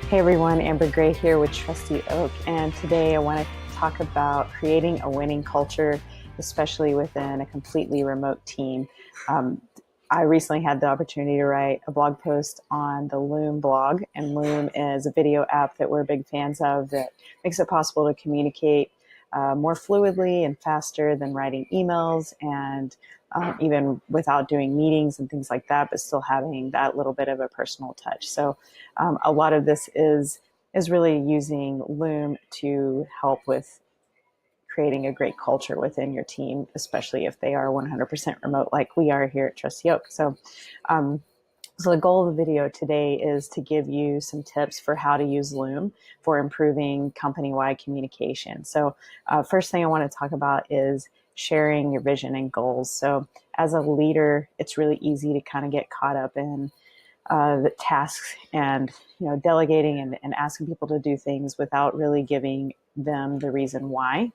Hey everyone, Amber Gray here with Trusty Oak, and today I want to talk about creating a winning culture, especially within a completely remote team. Um, I recently had the opportunity to write a blog post on the Loom blog, and Loom is a video app that we're big fans of that makes it possible to communicate more fluidly and faster than writing emails and even without doing meetings and things like that, but still having that little bit of a personal touch. So a lot of this is really using Loom to help with creating a great culture within your team, especially if they are 100% remote like we are here at Trusty Oak. Um, so the goal of the video today is to give you some tips for how to use Loom for improving company-wide communication. So first thing I want to talk about is sharing your vision and goals. So as a leader, it's really easy to kind of get caught up in the tasks and delegating and asking people to do things without really giving them the reason why.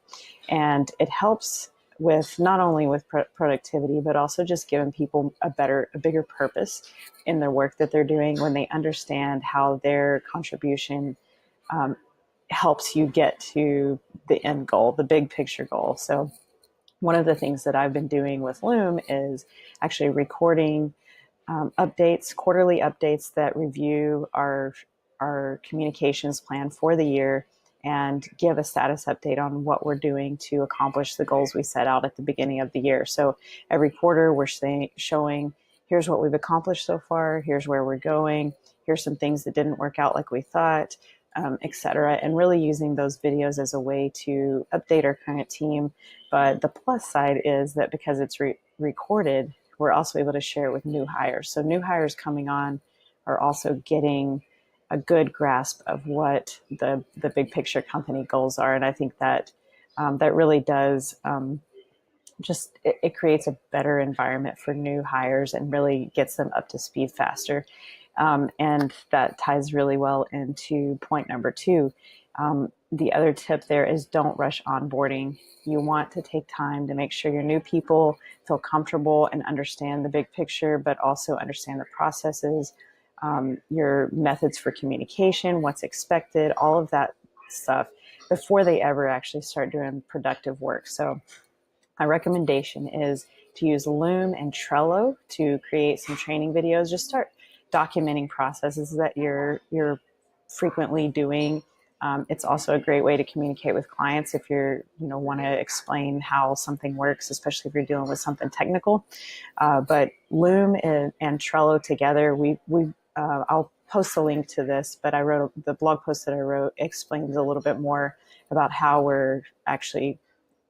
And it helps with not only with productivity, but also just giving people a bigger purpose in their work that they're doing when they understand how their contribution um, helps you get to the end goal, the big picture goal. So one of the things that I've been doing with Loom is actually recording updates, quarterly updates that review our communications plan for the year and give a status update on what we're doing to accomplish the goals we set out at the beginning of the year. So every quarter we're showing here's what we've accomplished so far, here's where we're going, here's some things that didn't work out like we thought, etc. And really using those videos as a way to update our current team. But the plus side is that because it's recorded, we're also able to share it with new hires. So new hires coming on are also getting a good grasp of what the big picture company goals are. And I think that that really does it creates a better environment for new hires and really gets them up to speed faster. And that ties really well into point number two. The other tip there is don't rush onboarding. You want to take time to make sure your new people feel comfortable and understand the big picture, but also understand the processes, your methods for communication, what's expected, all of that stuff before they ever actually start doing productive work. So my recommendation is to use Loom and Trello to create some training videos. Just start documenting processes that you're frequently doing. It's also a great way to communicate with clients if you're want to explain how something works, especially if you're dealing with something technical. But Loom and Trello together, I'll post a link to this, but the blog post that I wrote explains a little bit more about how we're actually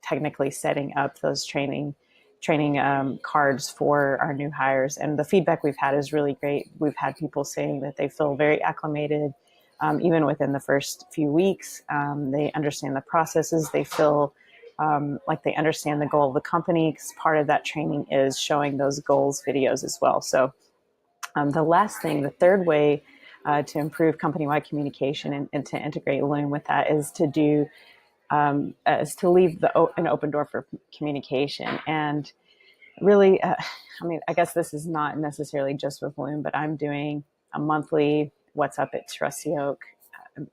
technically setting up those training cards for our new hires. And the feedback we've had is really great. We've had people saying that they feel very acclimated, even within the first few weeks. They understand the processes. They feel like they understand the goal of the company, because part of that training is showing those goals videos as well. So the third way to improve company-wide communication and to integrate Loom with that is to leave an open door for communication. And really, I guess this is not necessarily just with Loom, but I'm doing a monthly What's Up at Trusty Oak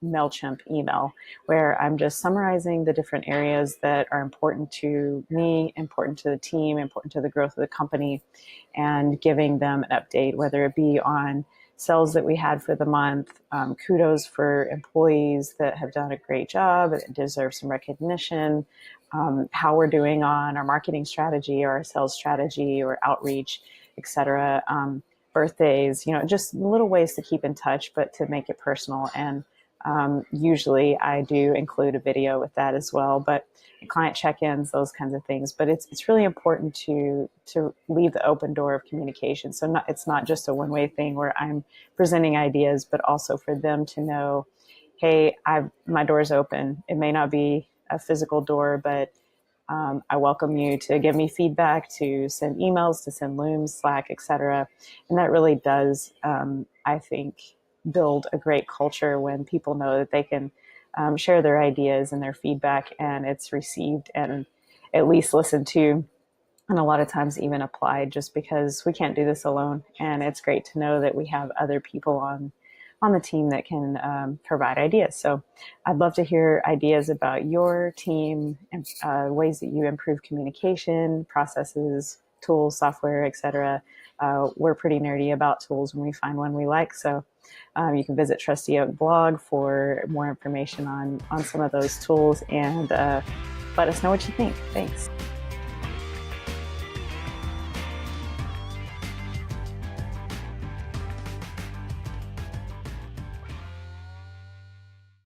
MailChimp email where I'm just summarizing the different areas that are important to me, important to the team, important to the growth of the company, and giving them an update, whether it be on sales that we had for the month, kudos for employees that have done a great job and deserve some recognition, how we're doing on our marketing strategy or our sales strategy or outreach, etc. Birthdays, just little ways to keep in touch, but to make it personal. And usually I do include a video with that as well, but client check-ins, those kinds of things. But it's really important to leave the open door of communication. So it's not just a one-way thing where I'm presenting ideas, but also for them to know, hey, my door's open. It may not be a physical door, but I welcome you to give me feedback, to send emails, to send Loom, Slack, etc. And that really does, I think, build a great culture when people know that they can share their ideas and their feedback, and it's received and at least listened to, and a lot of times even applied, just because we can't do this alone. And it's great to know that we have other people on the team that can provide ideas. So I'd love to hear ideas about your team and ways that you improve communication, processes, tools, software, etc. We're pretty nerdy about tools when we find one we like. So you can visit Trusty Oak blog for more information on some of those tools, and let us know what you think. Thanks.